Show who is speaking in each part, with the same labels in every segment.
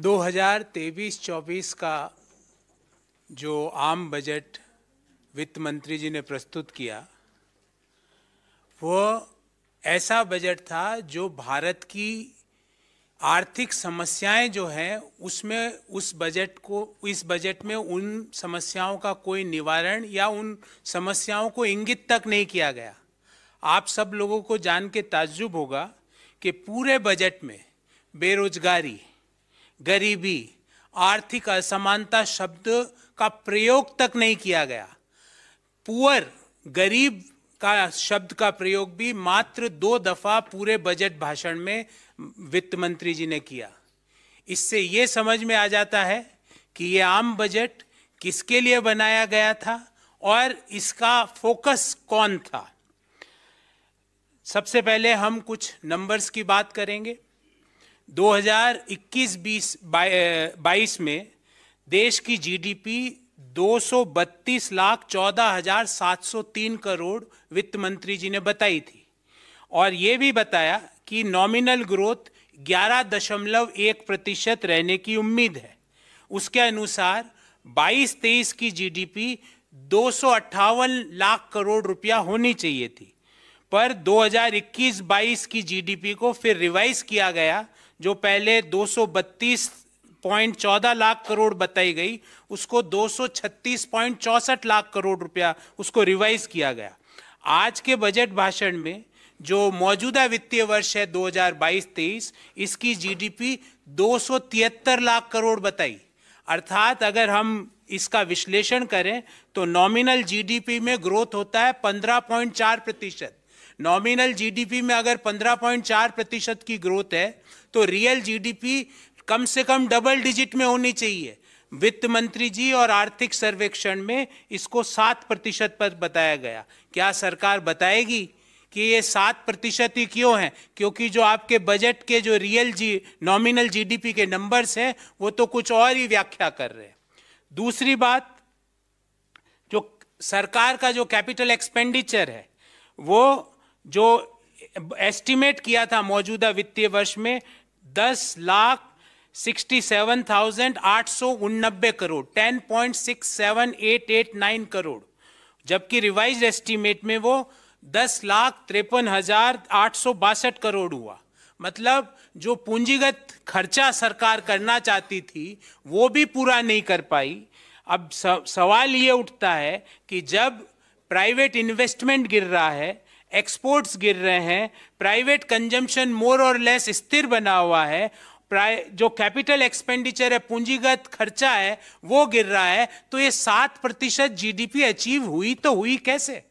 Speaker 1: 2023-24 का जो आम बजट वित्त मंत्री जी ने प्रस्तुत किया, वह ऐसा बजट था जो भारत की आर्थिक समस्याएं जो हैं उसमें इस बजट में उन समस्याओं का कोई निवारण या उन समस्याओं को इंगित तक नहीं किया गया। आप सब लोगों को जान के ताज्जुब होगा कि पूरे बजट में बेरोजगारी, गरीबी, आर्थिक असमानता शब्द का प्रयोग तक नहीं किया गया। पुअर, गरीब का शब्द का प्रयोग भी मात्र 2 दफा पूरे बजट भाषण में वित्त मंत्री जी ने किया। इससे ये समझ में आ जाता है कि ये आम बजट किसके लिए बनाया गया था और इसका फोकस कौन था। सबसे पहले हम कुछ नंबर्स की बात करेंगे। 2021-22 में देश की जीडीपी 232,14,703 करोड़ वित्त मंत्री जी ने बताई थी और ये भी बताया कि नॉमिनल ग्रोथ 11.1% रहने की उम्मीद है। उसके अनुसार 22-23 की जीडीपी 258 लाख करोड़ रुपया होनी चाहिए थी, पर 2021-22 की जीडीपी को फिर रिवाइज किया गया। जो पहले 232.14 लाख करोड़ बताई गई, उसको 236.64 लाख करोड़ रुपया उसको रिवाइज किया गया। आज के बजट भाषण में जो मौजूदा वित्तीय वर्ष है 2022-23, इसकी जीडीपी 273 लाख करोड़ बताई। अर्थात अगर हम इसका विश्लेषण करें तो नॉमिनल जीडीपी में ग्रोथ होता है 15.4%। नॉमिनल जीडीपी में अगर 15.4% की ग्रोथ है तो रियल जीडीपी कम से कम डबल डिजिट में होनी चाहिए। वित्त मंत्री जी और आर्थिक सर्वेक्षण में इसको 7% पर बताया गया। क्या सरकार बताएगी कि ये 7% ही क्यों है? क्योंकि जो आपके बजट के जो नॉमिनल जीडीपी के नंबर्स हैं वो तो कुछ और ही व्याख्या कर रहे हैं। दूसरी बात, जो सरकार का जो कैपिटल एक्सपेंडिचर है वो जो एस्टिमेट किया था मौजूदा वित्तीय वर्ष में 10,67,889 करोड़, 10.678889 करोड़, जबकि रिवाइज्ड एस्टिमेट में वो 10,53,862 करोड़ हुआ। मतलब जो पूंजीगत खर्चा सरकार करना चाहती थी वो भी पूरा नहीं कर पाई। अब सवाल ये उठता है कि जब प्राइवेट इन्वेस्टमेंट गिर रहा है, एक्सपोर्ट्स गिर रहे हैं, प्राइवेट कंजम्पशन मोर और लेस स्थिर बना हुआ है, जो कैपिटल एक्सपेंडिचर है, पूंजीगत खर्चा है, वो गिर रहा है, तो ये 7% जीडीपी अचीव हुई तो हुई कैसे?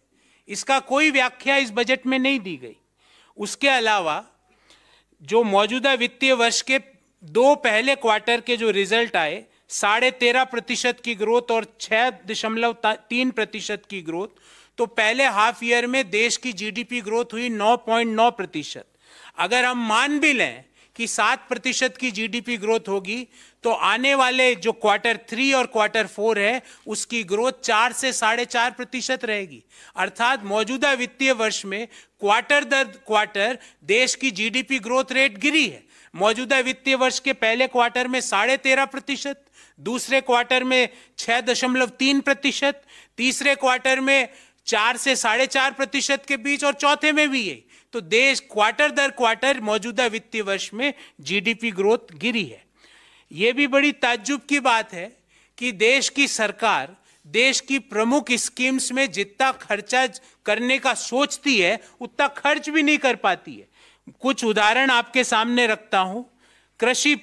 Speaker 1: इसका कोई व्याख्या इस बजट में नहीं दी गई। उसके अलावा जो मौजूदा वित्तीय वर्ष के 2 पहले क्वार्टर के जो रिजल्ट आए, 13.5% की ग्रोथ और 6.3% की ग्रोथ, तो पहले हाफ ईयर में देश की जीडीपी ग्रोथ हुई 9.9%। अगर हम मान भी लें कि 7% की जीडीपी ग्रोथ होगी तो आने वाले जो Q3 और Q4 है उसकी ग्रोथ 4 से 4.5% रहेगी। अर्थात मौजूदा वित्तीय वर्ष में क्वार्टर दर क्वार्टर देश की जीडीपी ग्रोथ रेट गिरी है। मौजूदा वित्तीय वर्ष के पहले क्वार्टर में 13.5%, दूसरे क्वार्टर में 6.3%, तीसरे क्वार्टर में 4 से 4.5% के बीच और चौथे में भी यही। तो देश क्वार्टर दर क्वार्टर मौजूदा वित्तीय वर्ष में जीडीपी ग्रोथ गिरी है। यह भी बड़ी ताज्जुब की बात है कि देश की सरकार देश की प्रमुख स्कीम्स में जितना खर्चा करने का सोचती है उतना खर्च भी नहीं कर पाती है। कुछ उदाहरण आपके सामने रखता हूं। कृषि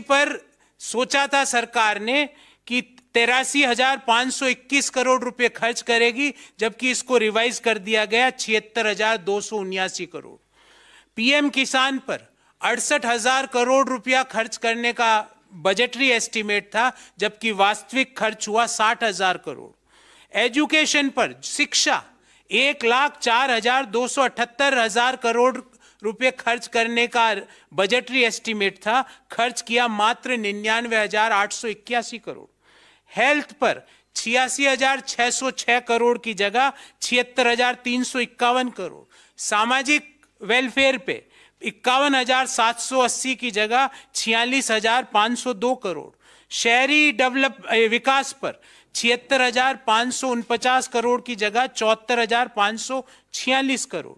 Speaker 1: पर सोचा था सरकार ने कि 83,521 करोड़ रुपए खर्च करेगी, जबकि इसको रिवाइज कर दिया गया 76,279 करोड़। पीएम किसान पर 68,000 करोड़ रुपया खर्च करने का बजटरी एस्टीमेट था, जबकि वास्तविक खर्च हुआ 60,000 करोड़। एजुकेशन पर, शिक्षा 1,04,278 करोड़ रुपए खर्च करने का बजटरी एस्टीमेट था, खर्च किया मात्र 99,881 करोड़। हेल्थ पर 86,606 करोड़ की जगह 76,351 करोड़। सामाजिक वेलफेयर पे 51,780 की जगह 46,502 करोड़। शहरी विकास पर 76,549 करोड़ की जगह 74,546 crore.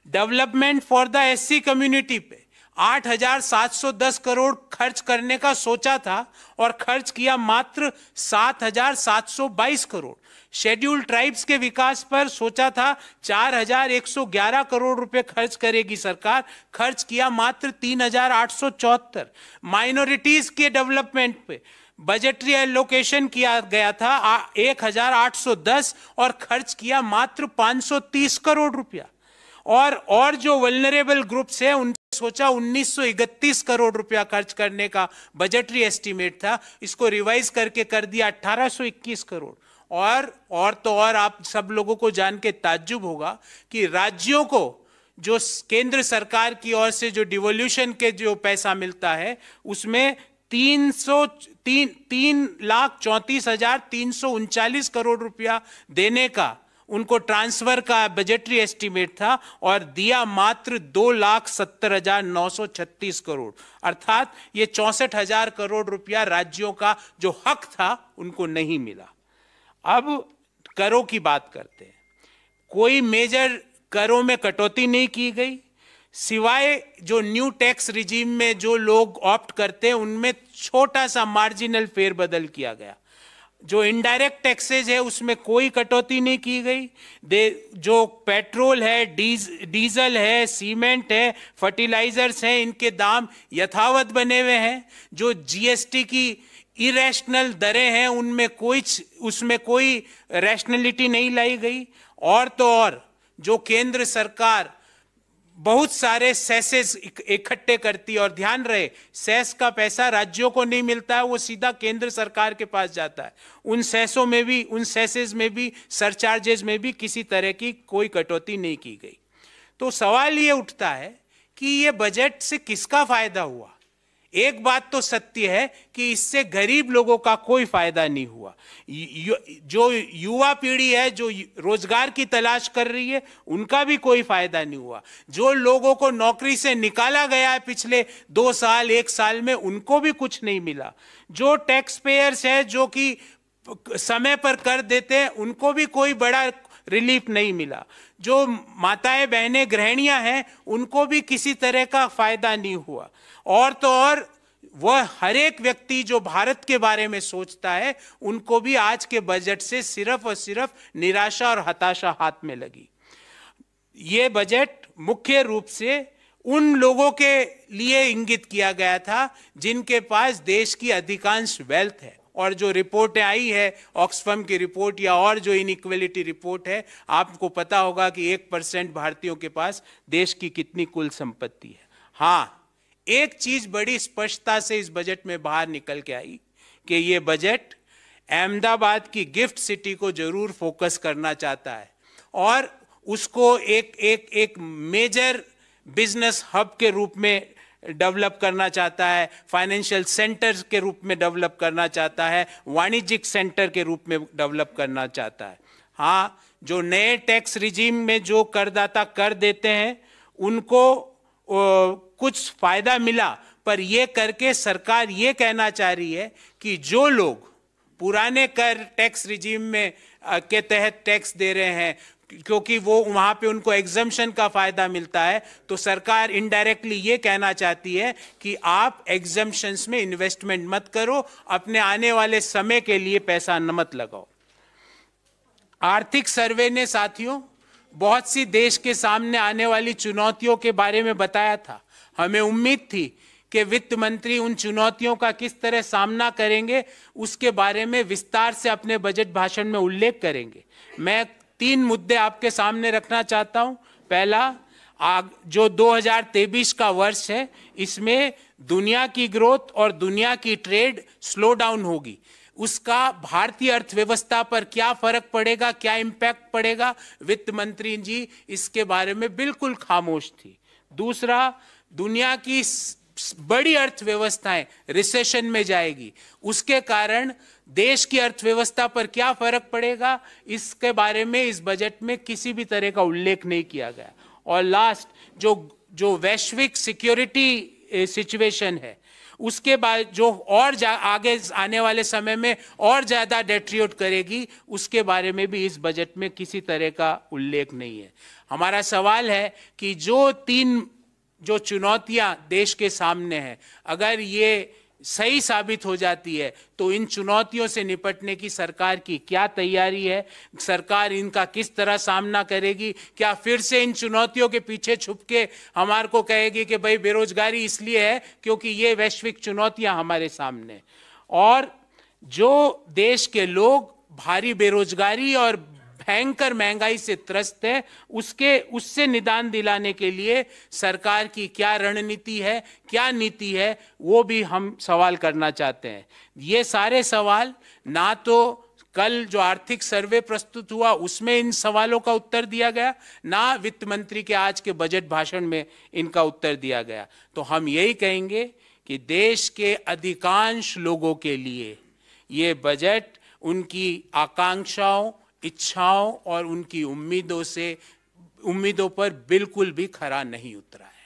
Speaker 1: Development for the SC community पे 8,710 करोड़ खर्च करने का सोचा था और खर्च किया मात्र 7,722 करोड़। शेड्यूल्ड ट्राइब्स के विकास पर सोचा था 4,111 करोड़ रुपए खर्च करेगी सरकार, खर्च किया मात्र 3,874। माइनॉरिटीज के डेवलपमेंट पे बजटरी एलोकेशन किया गया था 1,810 और खर्च किया मात्र 530 करोड़ रुपया। और जो वल्नरेबल ग्रुप्स है उन सोचा 1,931 करोड़ रुपया खर्च करने का बजटरी एस्टीमेट था, इसको रिवाइज करके कर दिया 1,821 करोड़। और आप सब लोगों को जान के ताज्जुब होगा कि राज्यों को जो केंद्र सरकार की ओर से जो डिवोल्यूशन के जो पैसा मिलता है उसमें 3,34,339 करोड़ रुपया देने का उनको ट्रांसफर का बजटरी एस्टीमेट था और दिया मात्र 2,70,936 करोड़। अर्थात ये 64,000 करोड़ रुपया राज्यों का जो हक था उनको नहीं मिला। अब करों की बात करते हैं। कोई मेजर करों में कटौती नहीं की गई, सिवाय जो न्यू टैक्स रिजीम में जो लोग ऑप्ट करते हैं उनमें छोटा सा मार्जिनल फेरबदल किया गया। जो इनडायरेक्ट टैक्सेज है उसमें कोई कटौती नहीं की गई। जो पेट्रोल है, डीजल है, सीमेंट है, फर्टिलाइजर्स हैं, इनके दाम यथावत बने हुए हैं। जो जीएसटी की इरेशनल दरें हैं उसमें कोई रैशनलिटी नहीं लाई गई। और जो केंद्र सरकार बहुत सारे सेसेस इकट्ठे करती है, और ध्यान रहे सेस का पैसा राज्यों को नहीं मिलता है, वो सीधा केंद्र सरकार के पास जाता है। उन सेसेस में भी सरचार्जेस में भी किसी तरह की कोई कटौती नहीं की गई। तो सवाल ये उठता है कि ये बजट से किसका फायदा हुआ। एक बात तो सत्य है कि इससे गरीब लोगों का कोई फायदा नहीं हुआ। जो युवा पीढ़ी है जो रोजगार की तलाश कर रही है उनका भी कोई फायदा नहीं हुआ। जो लोगों को नौकरी से निकाला गया है पिछले 2 साल 1 साल में उनको भी कुछ नहीं मिला। जो टैक्स पेयर्स है जो कि समय पर कर देते हैं उनको भी कोई बड़ा रिलीफ नहीं मिला। जो माताएं बहनें गृहिणियां हैं उनको भी किसी तरह का फायदा नहीं हुआ। और वह हर एक व्यक्ति जो भारत के बारे में सोचता है उनको भी आज के बजट से सिर्फ और सिर्फ निराशा और हताशा हाथ में लगी। ये बजट मुख्य रूप से उन लोगों के लिए इंगित किया गया था जिनके पास देश की अधिकांश वेल्थ है। और जो रिपोर्टें आई है ऑक्सफैम की रिपोर्ट या और जो इनइक्वालिटी रिपोर्ट है, आपको पता होगा कि 1% भारतीयों के पास देश की कितनी कुल संपत्ति है। हाँ, एक चीज बड़ी स्पष्टता से इस बजट में बाहर निकल के आई कि ये बजट अहमदाबाद की गिफ्ट सिटी को जरूर फोकस करना चाहता है और उसको एक मेजर बिजनेस हब के रूप में डेवलप करना चाहता है, फाइनेंशियल सेंटर के रूप में डेवलप करना चाहता है, वाणिज्यिक सेंटर के रूप में डेवलप करना चाहता है। हाँ, जो नए टैक्स रिजीम में जो करदाता कर देते हैं उनको कुछ फायदा मिला, पर यह करके सरकार ये कहना चाह रही है कि जो लोग पुराने कर टैक्स रिजीम में के तहत टैक्स दे रहे हैं क्योंकि वो वहां पे उनको एग्जम्पशन का फायदा मिलता है, तो सरकार इनडायरेक्टली ये कहना चाहती है कि आप एग्जम्पशंस में इन्वेस्टमेंट मत करो, अपने आने वाले समय के लिए पैसा मत लगाओ। आर्थिक सर्वे ने साथियों बहुत सी देश के सामने आने वाली चुनौतियों के बारे में बताया था। हमें उम्मीद थी कि वित्त मंत्री उन चुनौतियों का किस तरह सामना करेंगे उसके बारे में विस्तार से अपने बजट भाषण में उल्लेख करेंगे। मैं 3 मुद्दे आपके सामने रखना चाहता हूं। पहला, जो 2023 का वर्ष है इसमें दुनिया की ग्रोथ और दुनिया की ट्रेड स्लो डाउन होगी, उसका भारतीय अर्थव्यवस्था पर क्या फर्क पड़ेगा, क्या इंपैक्ट पड़ेगा, वित्त मंत्री जी इसके बारे में बिल्कुल खामोश थी। दूसरा, दुनिया की बड़ी अर्थव्यवस्थाएं रिसेशन में जाएगी, उसके कारण देश की अर्थव्यवस्था पर क्या फर्क पड़ेगा, इसके बारे में इस बजट में किसी भी तरह का उल्लेख नहीं किया गया। और लास्ट, जो वैश्विक सिक्योरिटी सिचुएशन है उसके बाद जो और आगे आने वाले समय में और ज़्यादा डेट्रियोट करेगी, उसके बारे में भी इस बजट में किसी तरह का उल्लेख नहीं है। हमारा सवाल है कि जो चुनौतियां देश के सामने हैं, अगर ये सही साबित हो जाती है तो इन चुनौतियों से निपटने की सरकार की क्या तैयारी है, सरकार इनका किस तरह सामना करेगी? क्या फिर से इन चुनौतियों के पीछे छुप के हमारे को कहेगी कि भाई बेरोजगारी इसलिए है क्योंकि ये वैश्विक चुनौतियां हमारे सामने, और जो देश के लोग भारी बेरोजगारी और भयंकर महंगाई से त्रस्त है, उससे निदान दिलाने के लिए सरकार की क्या रणनीति है, क्या नीति है, वो भी हम सवाल करना चाहते हैं। ये सारे सवाल ना तो कल जो आर्थिक सर्वे प्रस्तुत हुआ उसमें इन सवालों का उत्तर दिया गया, ना वित्त मंत्री के आज के बजट भाषण में इनका उत्तर दिया गया। तो हम यही कहेंगे कि देश के अधिकांश लोगों के लिए ये बजट उनकी आकांक्षाओं, इच्छाओं और उनकी उम्मीदों पर बिल्कुल भी खरा नहीं उतरा है।